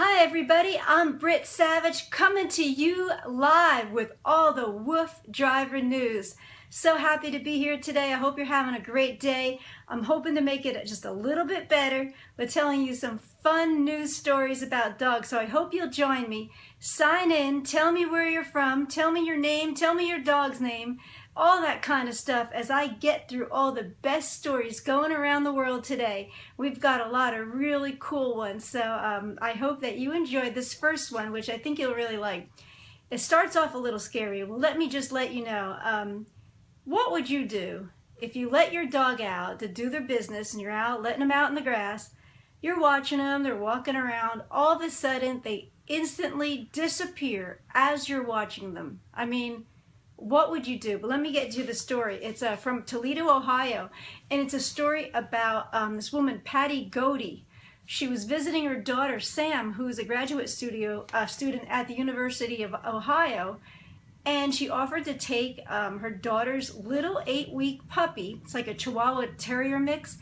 Hi everybody, I'm Britt Savage coming to you live with all the WooFDriver news. So happy to be here today. I hope you're having a great day. I'm hoping to make it just a little bit better with telling you some fun news stories about dogs. So I hope you'll join me. Sign in, tell me where you're from, tell me your name, tell me your dog's name, all that kind of stuff as I get through all the best stories going around the world today. We've got a lot of really cool ones, so I hope that you enjoyed this first one, which I think you'll really like. It starts off a little scary. Well, let me just let you know, what would you do if you let your dog out to do their business and you're out letting them out in the grass, you're watching them, they're walking around, all of a sudden they instantly disappear as you're watching them? I mean, what would you do? But let me get to the story. It's from Toledo, Ohio, and it's a story about this woman, Patty Godey. She was visiting her daughter, Sam, who's a graduate student at the University of Ohio, and she offered to take her daughter's little 8-week puppy, it's like a Chihuahua Terrier mix,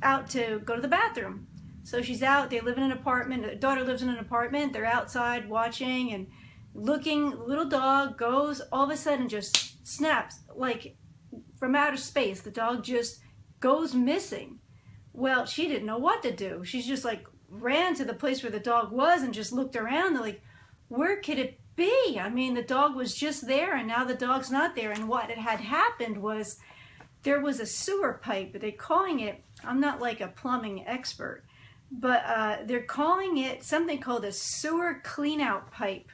out to go to the bathroom. So she's out, they live in an apartment, the daughter lives in an apartment, they're outside watching and looking, little dog goes, all of a sudden just snaps, like from outer space. The dog just goes missing. Well, she didn't know what to do. She's just like ran to the place where the dog was and just looked around and like, where could it be? I mean, the dog was just there and now the dog's not there. And what had happened was there was a sewer pipe, they're calling it, I'm not like a plumbing expert, but they're calling it something called a sewer cleanout pipe,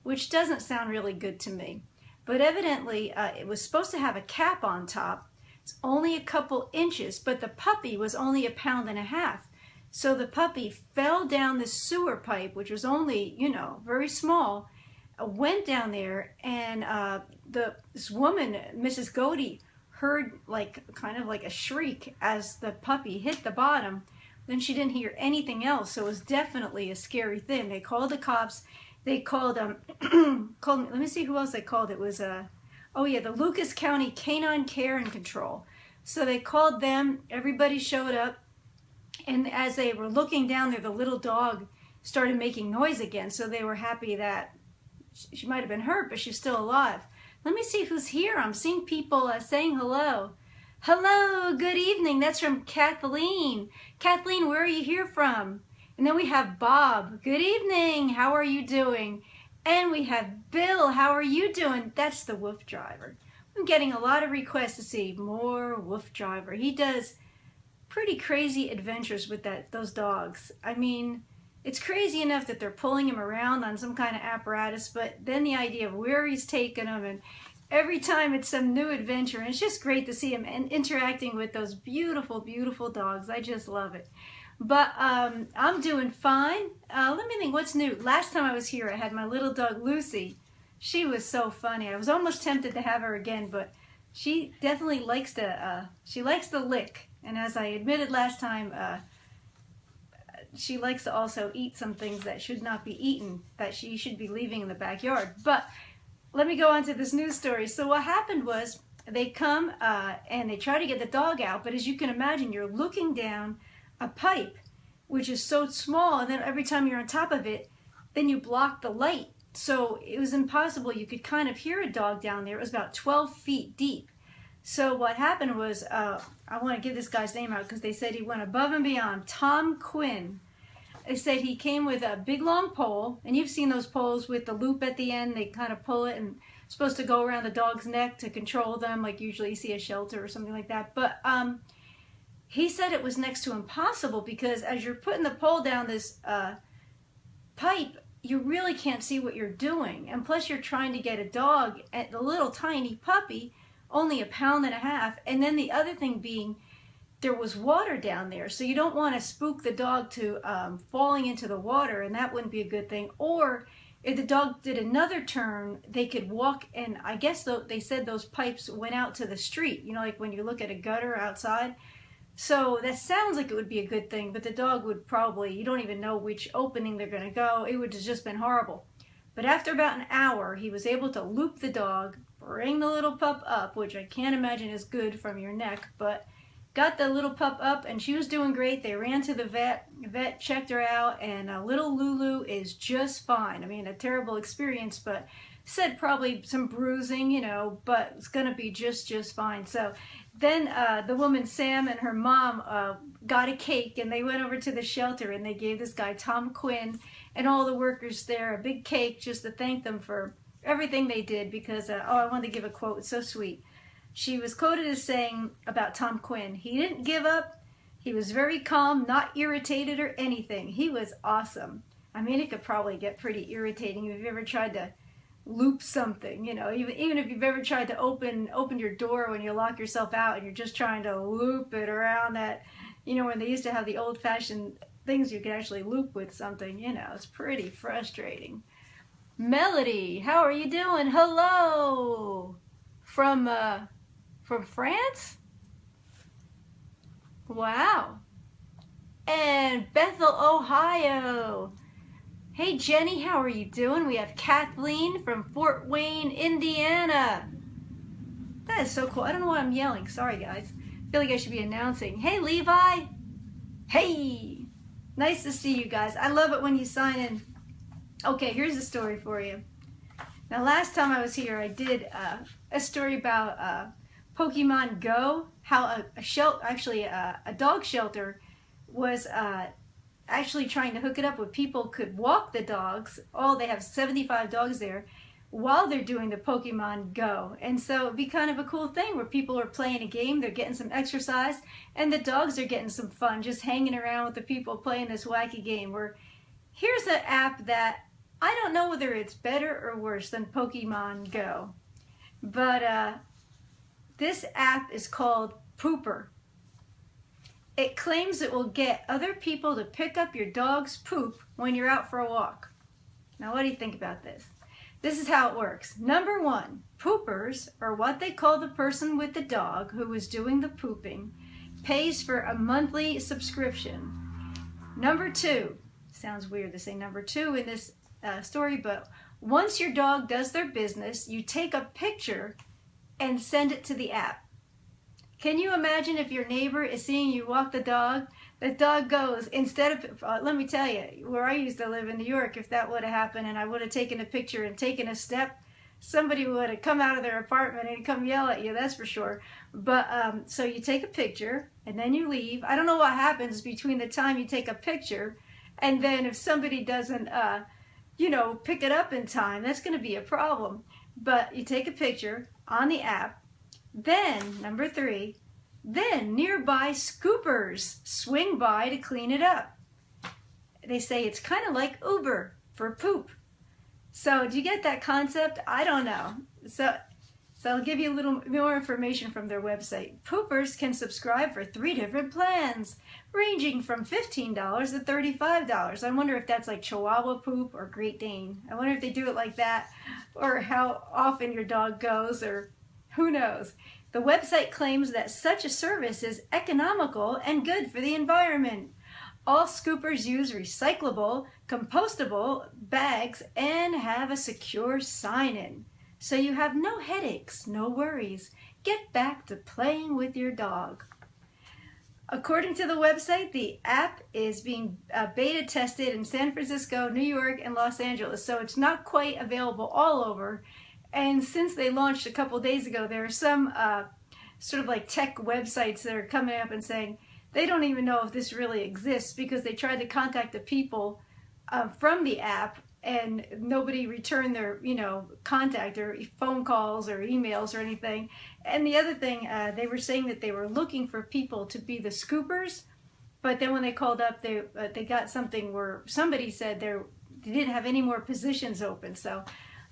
which doesn't sound really good to me. But evidently, it was supposed to have a cap on top. It's only a couple inches, but the puppy was only 1.5 pounds. So the puppy fell down the sewer pipe, which was only, very small, went down there, and this woman, Mrs. Godey, heard kind of like a shriek as the puppy hit the bottom. Then she didn't hear anything else, so it was definitely a scary thing. They called the cops. They called let me see who else they called. It was the Lucas County Canine Care and Control. So they called them, everybody showed up, and as they were looking down there, the little dog started making noise again. So they were happy that she might have been hurt, but she's still alive. Let me see who's here. I'm seeing people saying hello. Hello, good evening. That's from Kathleen. Kathleen, where are you here from? And then we have Bob. Good evening. How are you doing? And we have Bill. How are you doing? That's the WooFDriver. I'm getting a lot of requests to see more WooFDriver. He does pretty crazy adventures with those dogs. I mean, it's crazy enough that they're pulling him around on some kind of apparatus, but then the idea of where he's taking him, and every time it's some new adventure. And it's just great to see him and interacting with those beautiful, beautiful dogs. I just love it. But I'm doing fine. Let me think, what's new? Last time I was here, I had my little dog, Lucy. She was so funny. I was almost tempted to have her again, but she definitely likes to lick. And as I admitted last time, she likes to also eat some things that should not be eaten, that she should be leaving in the backyard. But let me go on to this news story. So what happened was they come and they try to get the dog out, but as you can imagine, you're looking down a pipe, which is so small, and then every time you're on top of it, then you block the light. So it was impossible. You could kind of hear a dog down there. It was about 12 feet deep. So what happened was, I want to give this guy's name out because they said he went above and beyond. Tom Quinn. They said he came with a big long pole, and you've seen those poles with the loop at the end. They kind of pull it and it's supposed to go around the dog's neck to control them, like usually you see a shelter or something like that. But he said it was next to impossible because as you're putting the pole down this pipe, you really can't see what you're doing. And plus you're trying to get a dog, a little tiny puppy, only 1.5 pounds. And then the other thing being, there was water down there. So you don't want to spook the dog to falling into the water, and that wouldn't be a good thing. Or if the dog did another turn, they could walk, and I guess they said those pipes went out to the street, like when you look at a gutter outside. So that sounds like it would be a good thing, but the dog would probably, you don't even know which opening they're going to go. It would have just been horrible. But after about an hour, he was able to loop the dog, bring the little pup up, which I can't imagine is good from your neck, but got the little pup up, and she was doing great. They ran to the vet. The vet checked her out, and little Lulu is just fine. I mean, a terrible experience, but said probably some bruising, you know, but it's gonna be just fine. So then the woman Sam and her mom got a cake, and they went over to the shelter, and they gave this guy Tom Quinn and all the workers there a big cake just to thank them for everything they did. Because oh, I wanted to give a quote. It's so sweet. She was quoted as saying about Tom Quinn, "He didn't give up. He was very calm, not irritated or anything. He was awesome." I mean, it could probably get pretty irritating if you've ever tried to loop something, you know, even if you've ever tried to open your door when you lock yourself out and you're just trying to loop it around that, you know, when they used to have the old-fashioned things you could actually loop with something, you know, it's pretty frustrating. Melody, how are you doing? Hello from France? Wow. And Bethel, Ohio. Hey Jenny, how are you doing? We have Kathleen from Fort Wayne, Indiana. That is so cool. I don't know why I'm yelling. Sorry guys. I feel like I should be announcing. Hey Levi. Hey. Nice to see you guys. I love it when you sign in. Okay, here's a story for you. Now last time I was here, I did a story about Pokemon Go, how a dog shelter was actually trying to hook it up where people could walk the dogs. Oh, they have 75 dogs there while they're doing the Pokemon Go. And so it'd be kind of a cool thing where people are playing a game, they're getting some exercise, and the dogs are getting some fun just hanging around with the people playing this wacky game. Where here's an app that I don't know whether it's better or worse than Pokemon Go, but this app is called Pooper. It claims it will get other people to pick up your dog's poop when you're out for a walk. Now, what do you think about this? This is how it works. Number one, poopers, or what they call the person with the dog who is doing the pooping, pays for a monthly subscription. Number two, sounds weird to say number two in this story, but once your dog does their business, you take a picture and send it to the app. Can you imagine if your neighbor is seeing you walk the dog goes, instead of, let me tell you, where I used to live in New York, if that would have happened and I would have taken a picture and taken a step, somebody would have come out of their apartment and come yell at you, that's for sure. But, so you take a picture and then you leave. I don't know what happens between the time you take a picture and then if somebody doesn't, you know, pick it up in time, that's going to be a problem. But you take a picture on the app. Then, number three, then nearby scoopers swing by to clean it up. They say it's kind of like Uber for poop. So do you get that concept? I don't know. So I'll give you a little more information from their website. Poopers can subscribe for 3 different plans, ranging from $15 to $35. I wonder if that's like Chihuahua poop or Great Dane. I wonder if they do it like that, or how often your dog goes, or who knows. The website claims that such a service is economical and good for the environment. All scoopers use recyclable, compostable bags and have a secure sign-in. So you have no headaches, no worries. Get back to playing with your dog. According to the website, the app is being beta tested in San Francisco, New York, and Los Angeles. So it's not quite available all over. And since they launched a couple days ago, there are some sort of like tech websites that are coming up and saying they don't even know if this really exists because they tried to contact the people from the app and nobody returned their, you know, contact or phone calls or emails or anything. And the other thing, they were saying that they were looking for people to be the scoopers, but then when they called up, they got something where somebody said they didn't have any more positions open. So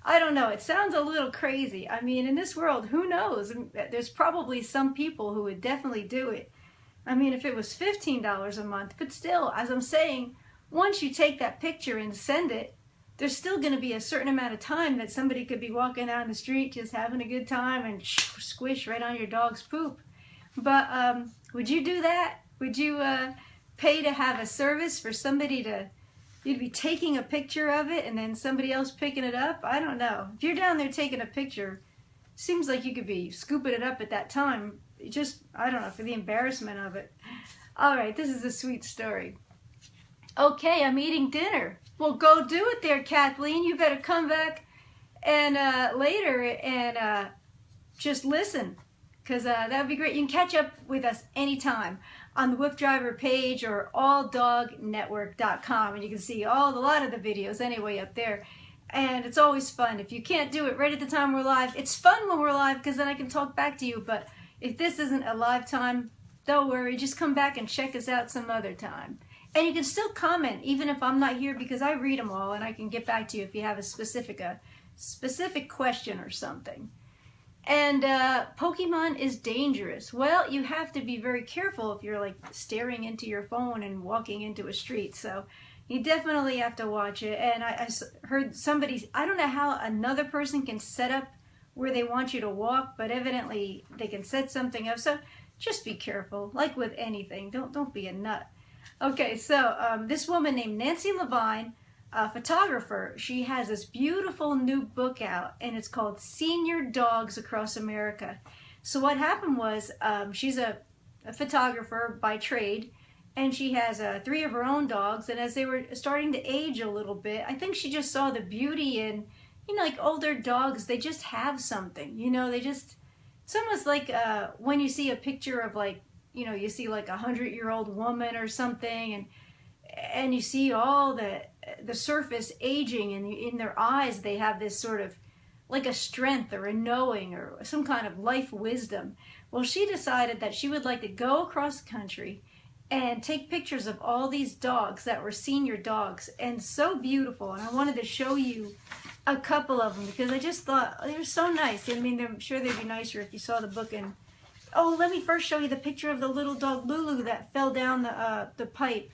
I don't know. It sounds a little crazy. I mean, in this world, who knows? There's probably some people who would definitely do it. I mean, if it was $15 a month, but still, as I'm saying, once you take that picture and send it, there's still going to be a certain amount of time that somebody could be walking down the street just having a good time and squish right on your dog's poop. But would you do that? Would you pay to have a service for somebody to, you'd be taking a picture of it and then somebody else picking it up? I don't know. If you're down there taking a picture, seems like you could be scooping it up at that time just, I don't know, for the embarrassment of it. All right, this is a sweet story. Okay, I'm eating dinner. Well, go do it there, Kathleen. You better come back and later and just listen, because that would be great. You can catch up with us anytime on the WooFDriver page or alldognetwork.com, and you can see a lot of the videos anyway up there. And it's always fun. If you can't do it right at the time we're live, it's fun when we're live because then I can talk back to you. But if this isn't a live time, don't worry. Just come back and check us out some other time. And you can still comment even if I'm not here, because I read them all and I can get back to you if you have a specific question or something. And Pokemon is dangerous. Well, you have to be very careful if you're like staring into your phone and walking into a street. So you definitely have to watch it. And I heard somebody, I don't know how another person can set up where they want you to walk, but evidently they can set something up. So just be careful, like with anything. Don't be a nut. Okay, so this woman named Nancy Levine, a photographer, she has this beautiful new book out, and it's called Senior Dogs Across America. So what happened was, she's a photographer by trade, and she has 3 of her own dogs, and as they were starting to age a little bit, I think she just saw the beauty in, you know, like older dogs, they just have something, you know, it's almost like when you see a picture of, like, you know, you see like a 100-year-old woman or something, and you see all the surface aging, and in their eyes they have this sort of like a strength or a knowing or some kind of life wisdom. Well, she decided that she would like to go across the country and take pictures of all these dogs that were senior dogs, and so beautiful. And I wanted to show you a couple of them because I just thought they were so nice. I mean, I'm sure they'd be nicer if you saw the book. And oh, let me first show you the picture of the little dog Lulu that fell down the pipe.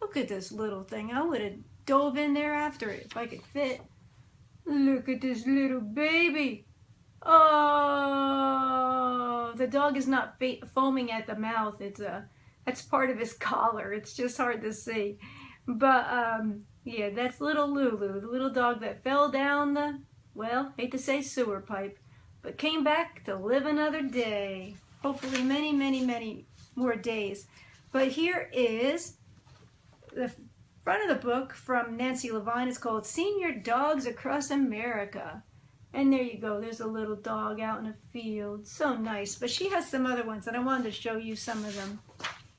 Look at this little thing. I would have dove in there after it if I could fit. Look at this little baby. Oh, the dog is not foaming at the mouth. That's part of his collar. It's just hard to see. But yeah, that's little Lulu, the little dog that fell down the, well, hate to say sewer pipe, but came back to live another day. Hopefully many, many, many more days. But here is the front of the book from Nancy Levine. It's called Senior Dogs Across America. And there you go. There's a little dog out in a field. So nice. But she has some other ones, and I wanted to show you some of them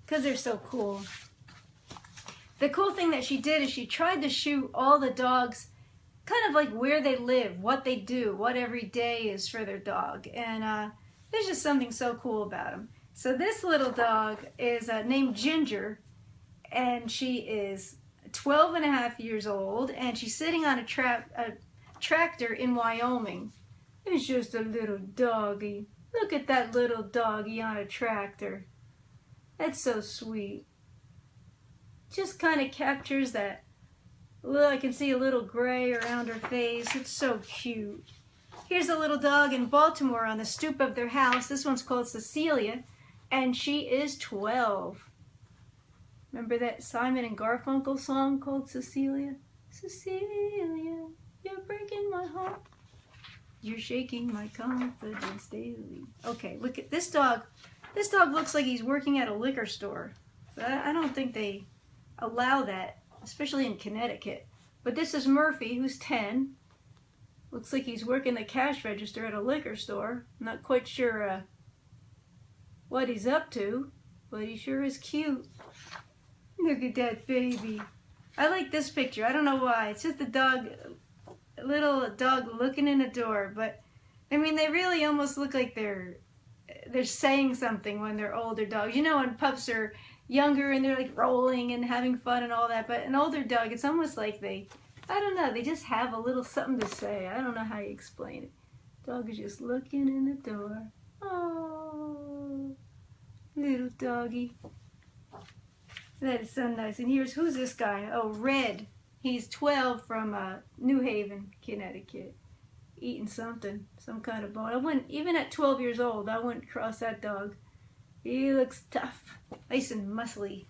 because they're so cool. The cool thing that she did is she tried to shoot all the dogs kind of like where they live, what they do, what every day is for their dog. And there's just something so cool about them. So this little dog is named Ginger, and she is 12 and a half years old, and she's sitting on a tractor in Wyoming. It's just a little doggy. Look at that little doggy on a tractor. That's so sweet. Just kind of captures that. Well, I can see a little gray around her face. It's so cute. Here's a little dog in Baltimore on the stoop of their house. This one's called Cecilia, and she is 12. Remember that Simon and Garfunkel song called Cecilia? Cecilia, you're breaking my heart. You're shaking my confidence daily. Okay, look at this dog. This dog looks like he's working at a liquor store. I don't think they allow that, especially in Connecticut. But this is Murphy, who's 10. Looks like he's working the cash register at a liquor store. I'm not quite sure what he's up to, but he sure is cute. Look at that baby. I like this picture. I don't know why. It's just a dog, a little dog looking in a door. But I mean, they really almost look like they're saying something when they're older dogs. You know, when pups are younger and they're like rolling and having fun and all that. But an older dog, it's almost like I don't know, they just have a little something to say. I don't know how you explain it. Dog is just looking in the door. Oh, little doggy. That is so nice. And who's this guy? Oh, Red. He's 12 from New Haven, Connecticut. Eating something, some kind of bone. I wouldn't, even at 12 years old, I wouldn't cross that dog. He looks tough, nice and muscly.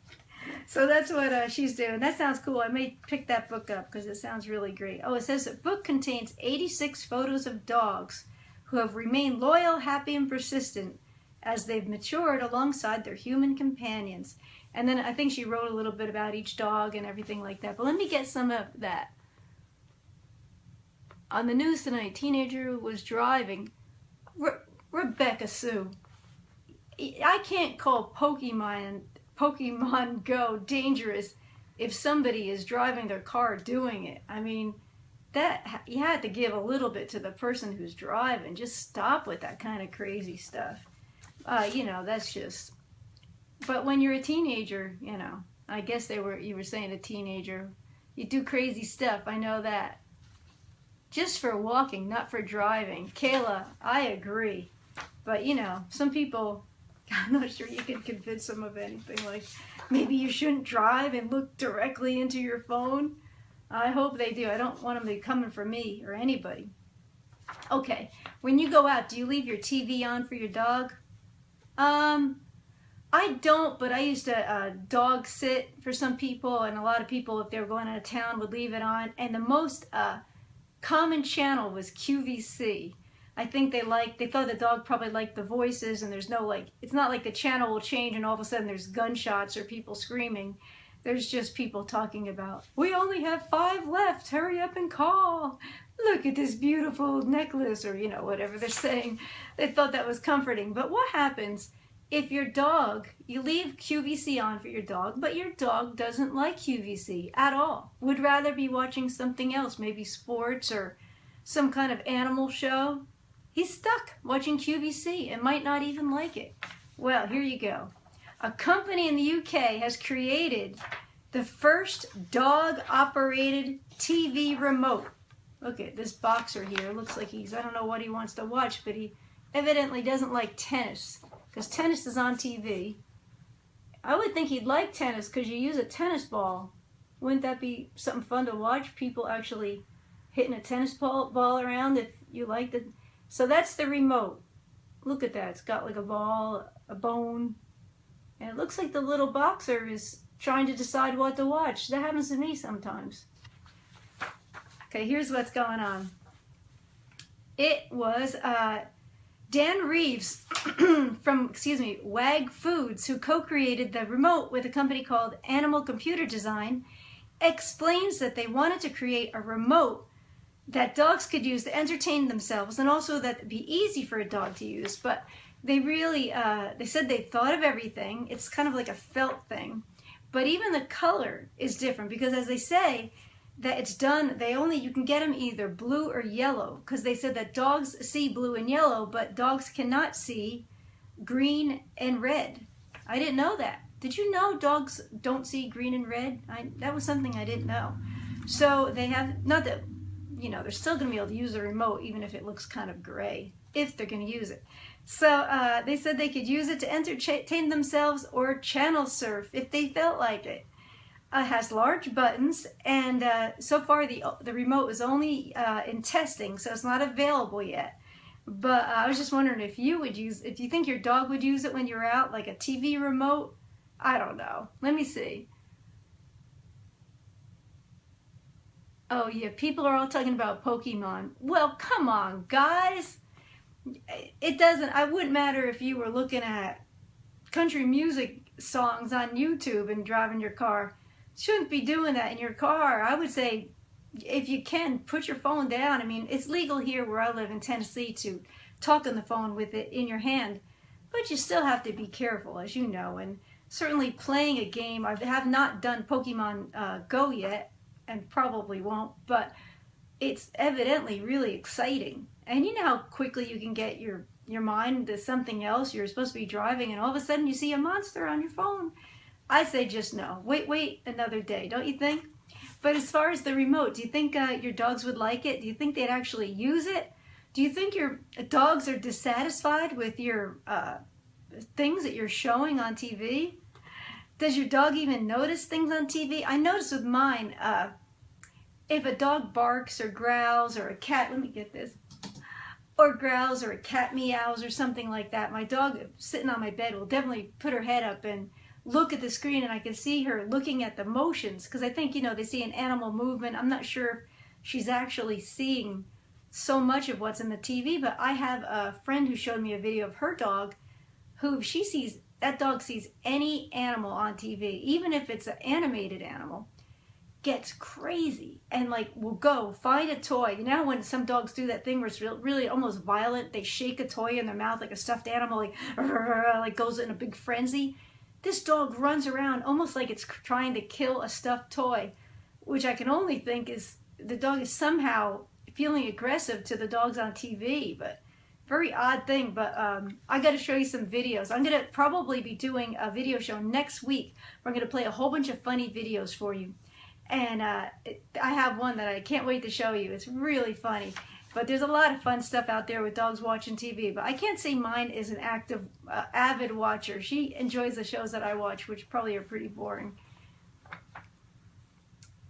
So that's what she's doing. That sounds cool. I may pick that book up because it sounds really great. Oh, it says the book contains 86 photos of dogs who have remained loyal, happy, and persistent as they've matured alongside their human companions. And then I think she wrote a little bit about each dog and everything like that. But let me get some of that. On the news tonight, teenager was driving. Rebecca Sue. I can't call Pokemon Go dangerous if somebody is driving their car doing it. I mean, that you had to give a little bit to the person who's driving. Just stop with that kind of crazy stuff. You know, that's just. But when you're a teenager, you know, I guess you were saying a teenager, you do crazy stuff. I know that. Just for walking, not for driving. Kayla, I agree. But you know, some people, I'm not sure you can convince them of anything. Like maybe you shouldn't drive and look directly into your phone. I hope they do. I don't want them to be coming for me or anybody. Okay, when you go out, do you leave your TV on for your dog? I don't, but I used to dog sit for some people, and a lot of people, if they were going out of town, would leave it on. And the most common channel was QVC. I think they thought the dog probably liked the voices, and there's no it's not like the channel will change and all of a sudden there's gunshots or people screaming. There's just people talking about, we only have 5 left, hurry up and call. Look at this beautiful necklace, or you know, whatever they're saying. They thought that was comforting. But what happens if your dog, you leave QVC on for your dog, but your dog doesn't like QVC at all, would rather be watching something else, maybe sports or some kind of animal show? He's stuck watching QVC and might not even like it. Well, here you go. A company in the UK has created the first dog-operated TV remote. Look at this boxer here. Looks like I don't know what he wants to watch, but he evidently doesn't like tennis, because tennis is on TV. I would think he'd like tennis because you use a tennis ball. Wouldn't that be something fun to watch? People actually hitting a tennis ball around if you liked it. So that's the remote. Look at that. It's got like a ball, a bone. And it looks like the little boxer is trying to decide what to watch. That happens to me sometimes. Okay, here's what's going on. It was Dan Reeves from, WAG Foods, who co-created the remote with a company called Animal Computer Design, explains that they wanted to create a remote that dogs could use to entertain themselves, and also that it'd be easy for a dog to use. But they really, they said they thought of everything. It's kind of like a felt thing. But even the color is different, because as they say, that it's done, you can get them either blue or yellow, because they said that dogs see blue and yellow, but dogs cannot see green and red. I didn't know that. Did you know dogs don't see green and red? That was something I didn't know. So they have, not that, you know, they're still going to be able to use the remote even if it looks kind of gray, if they're going to use it. So they said they could use it to entertain themselves or channel surf if they felt like it. It has large buttons, and so far the remote is only in testing, so it's not available yet. But I was just wondering if you think your dog would use it when you're out, like a TV remote. I don't know. Let me see. Oh yeah, people are all talking about Pokemon. Well, come on, guys. I wouldn't matter if you were looking at country music songs on YouTube and driving your car. Shouldn't be doing that in your car. I would say, if you can, put your phone down. I mean, it's legal here where I live in Tennessee to talk on the phone with it in your hand, but you still have to be careful, as you know. And certainly playing a game, I have not done Pokemon Go yet, and probably won't, but it's evidently really exciting. And you know how quickly you can get your mind to something else. You're supposed to be driving, and all of a sudden you see a monster on your phone. I say just no. Wait another day, don't you think? But as far as the remote, do you think your dogs would like it? Do you think they'd actually use it? Do you think your dogs are dissatisfied with your things that you're showing on TV? Does your dog even notice things on TV? I notice with mine, if a dog barks or growls, or a cat, let me get this, or growls, or a cat meows or something like that, my dog sitting on my bed will definitely put her head up and look at the screen, and I can see her looking at the motions, because I think, you know, they see an animal movement. I'm not sure if she's actually seeing so much of what's in the TV, but I have a friend who showed me a video of her dog who, if she sees, that dog sees any animal on TV, even if it's an animated animal, gets crazy and like will go find a toy. You know when some dogs do that thing where it's really almost violent, they shake a toy in their mouth like a stuffed animal, like goes in a big frenzy. This dog runs around almost like it's trying to kill a stuffed toy, which I can only think is the dog is somehow feeling aggressive to the dogs on TV. But very odd thing. But I got to show you some videos. I'm going to probably be doing a video show next week where I'm going to play a whole bunch of funny videos for you. And I have one that I can't wait to show you. It's really funny. But there's a lot of fun stuff out there with dogs watching TV. But I can't say mine is an active, avid watcher. She enjoys the shows that I watch, which probably are pretty boring.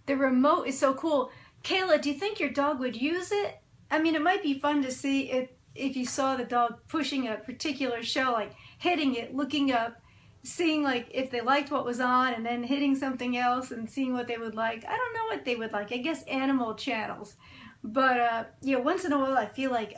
The remote is so cool. Kayla, do you think your dog would use it? I mean, it might be fun to see if you saw the dog pushing a particular show, like hitting it, looking up, seeing like if they liked what was on, and then hitting something else and seeing what they would like. I don't know what they would like. I guess animal channels. But yeah, once in a while I feel like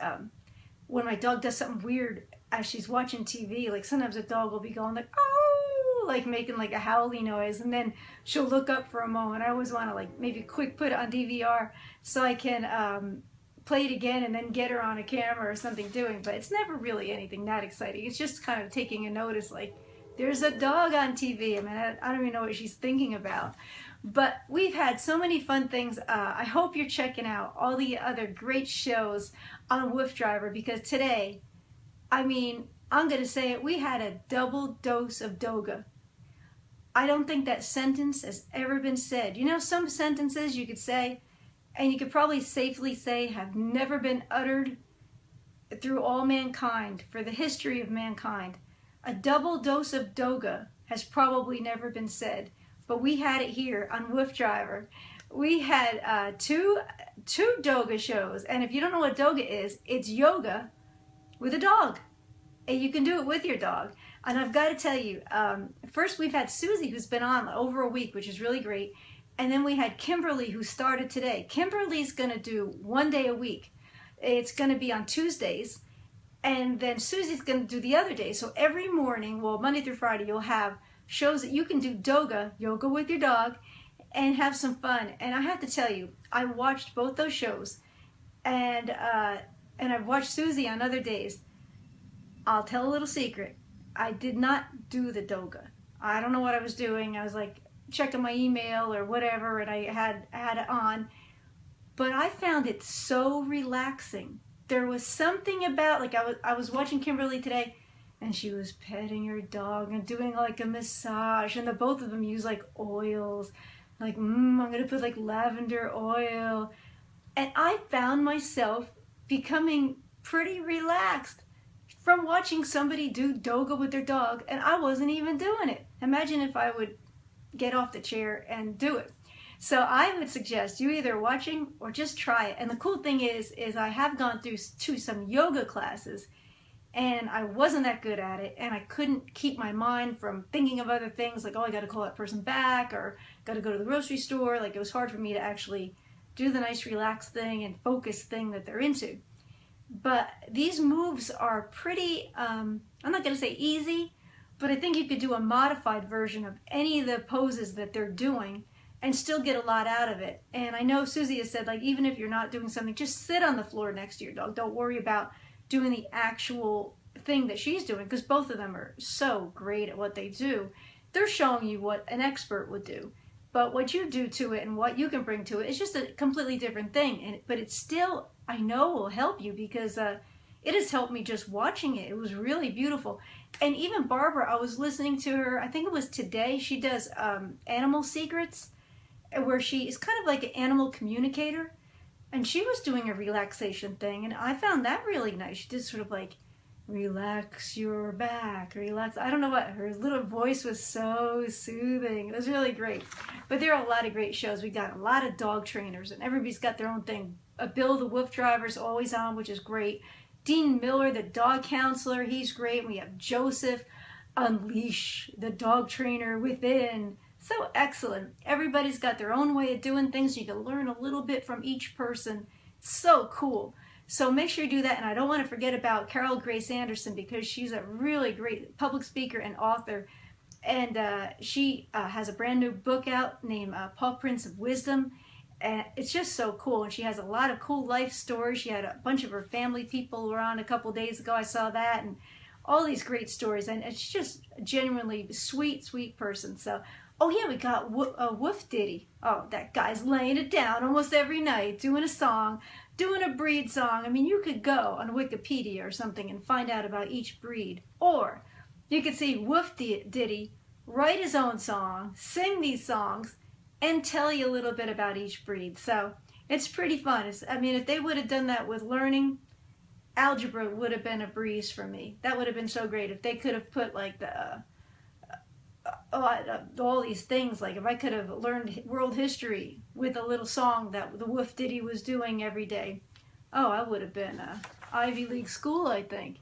when my dog does something weird as she's watching TV, like sometimes a dog will be going like, oh, like making like a howling noise, and then she'll look up for a moment. I always want to like maybe quick put it on DVR so I can play it again and then get her on a camera or something doing. But it's never really anything that exciting. It's just kind of taking a notice, like, there's a dog on TV. I mean, I don't even know what she's thinking about. But we've had so many fun things. I hope you're checking out all the other great shows on WooFDriver, because today, I mean, I'm going to say it, we had a double dose of Doga. I don't think that sentence has ever been said. You know, some sentences you could say, and you could probably safely say have never been uttered through all mankind, for the history of mankind. A double dose of Doga has probably never been said, but we had it here on WooFDriver. We had two Doga shows, and if you don't know what Doga is, it's yoga with a dog, and you can do it with your dog. And I've got to tell you, first we've had Susie, who's been on over a week, which is really great, and then we had Kimberly, who started today. Kimberly's going to do 1 day a week. It's going to be on Tuesdays. And then Susie's going to do the other day. So every morning, well, Monday through Friday, you'll have shows that you can do Doga, yoga with your dog, and have some fun. And I have to tell you, I watched both those shows, and I've watched Susie on other days. I'll tell a little secret. I did not do the Doga. I don't know what I was doing. I was like checking my email or whatever, and I had it on. But I found it so relaxing. There was something about, like, I was watching Kimberly today, and she was petting her dog and doing like a massage, and the both of them use like oils, like I'm gonna put like lavender oil, and I found myself becoming pretty relaxed from watching somebody do Doga with their dog, and I wasn't even doing it. Imagine if I would get off the chair and do it. So I would suggest you either watching or just try it. And the cool thing is I have gone through some yoga classes, and I wasn't that good at it, and I couldn't keep my mind from thinking of other things, like, oh, I got to call that person back, or got to go to the grocery store. Like, it was hard for me to actually do the nice relaxed thing and focus thing that they're into. But these moves are pretty, I'm not going to say easy, but I think you could do a modified version of any of the poses that they're doing and still get a lot out of it. And I know Susie has said, like, even if you're not doing something, just sit on the floor next to your dog. Don't worry about doing the actual thing that she's doing, because both of them are so great at what they do. They're showing you what an expert would do. But what you do to it and what you can bring to it is just a completely different thing. But it still, I know, will help you, because it has helped me just watching it. It was really beautiful. And even Barbara, I was listening to her, I think it was today, she does Animal Secrets, where she is kind of like an animal communicator, and she was doing a relaxation thing, and I found that really nice. She did sort of like, relax your back, relax. I don't know what, her little voice was so soothing. It was really great. But there are a lot of great shows. We got a lot of dog trainers, and everybody's got their own thing. Bill the WooFDriver is always on, which is great. Dean Miller, the dog counselor, he's great. We have Joseph Unleash, the dog trainer within. So excellent. Everybody's got their own way of doing things. You can learn a little bit from each person. It's so cool. So make sure you do that. And I don't want to forget about Carol Grace Anderson, because she's a really great public speaker and author. And she has a brand new book out named Paw Prints of Wisdom. And it's just so cool. And she has a lot of cool life stories. She had a bunch of her family people were on a couple days ago. I saw that. And all these great stories. And it's just a genuinely sweet, sweet person. So, oh yeah, we got WooFDriver. Oh, that guy's laying it down almost every night, doing a song, doing a breed song. I mean, you could go on Wikipedia or something and find out about each breed. Or you could see WooFDriver write his own song, sing these songs, and tell you a little bit about each breed. So it's pretty fun. I mean, if they would have done that with learning, algebra would have been a breeze for me. That would have been so great if they could have put like the all these things. Like if I could have learned world history with a little song that the WooFDriver was doing every day. Oh, I would have been Ivy League school, I think.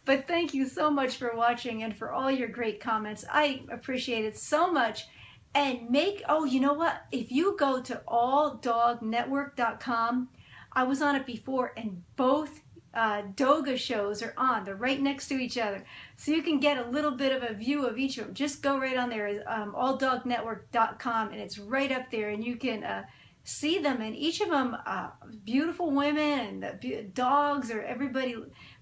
But thank you so much for watching and for all your great comments. I appreciate it so much. And oh, you know what? If you go to alldognetwork.com, I was on it before, and both Doga shows are on. They're right next to each other. So you can get a little bit of a view of each of them. Just go right on there, alldognetwork.com, and it's right up there, and you can see them. And each of them, beautiful women, and the dogs, or everybody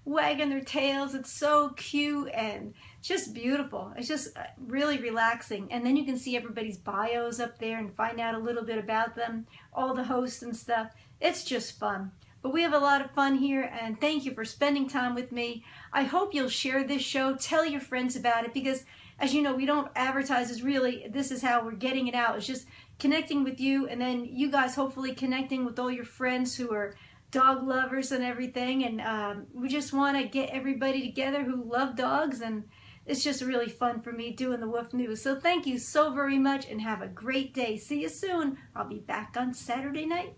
wagging their tails. It's so cute and just beautiful. It's just really relaxing. And then you can see everybody's bios up there and find out a little bit about them, all the hosts and stuff. It's just fun. But we have a lot of fun here, and thank you for spending time with me. I hope you'll share this show, tell your friends about it, because as you know, we don't advertise. This is how we're getting it out. It's just connecting with you, and then you guys hopefully connecting with all your friends who are dog lovers and everything. And we just want to get everybody together who love dogs, and it's just really fun for me doing the Woof News. So thank you so very much, and have a great day. See you soon. I'll be back on Saturday night.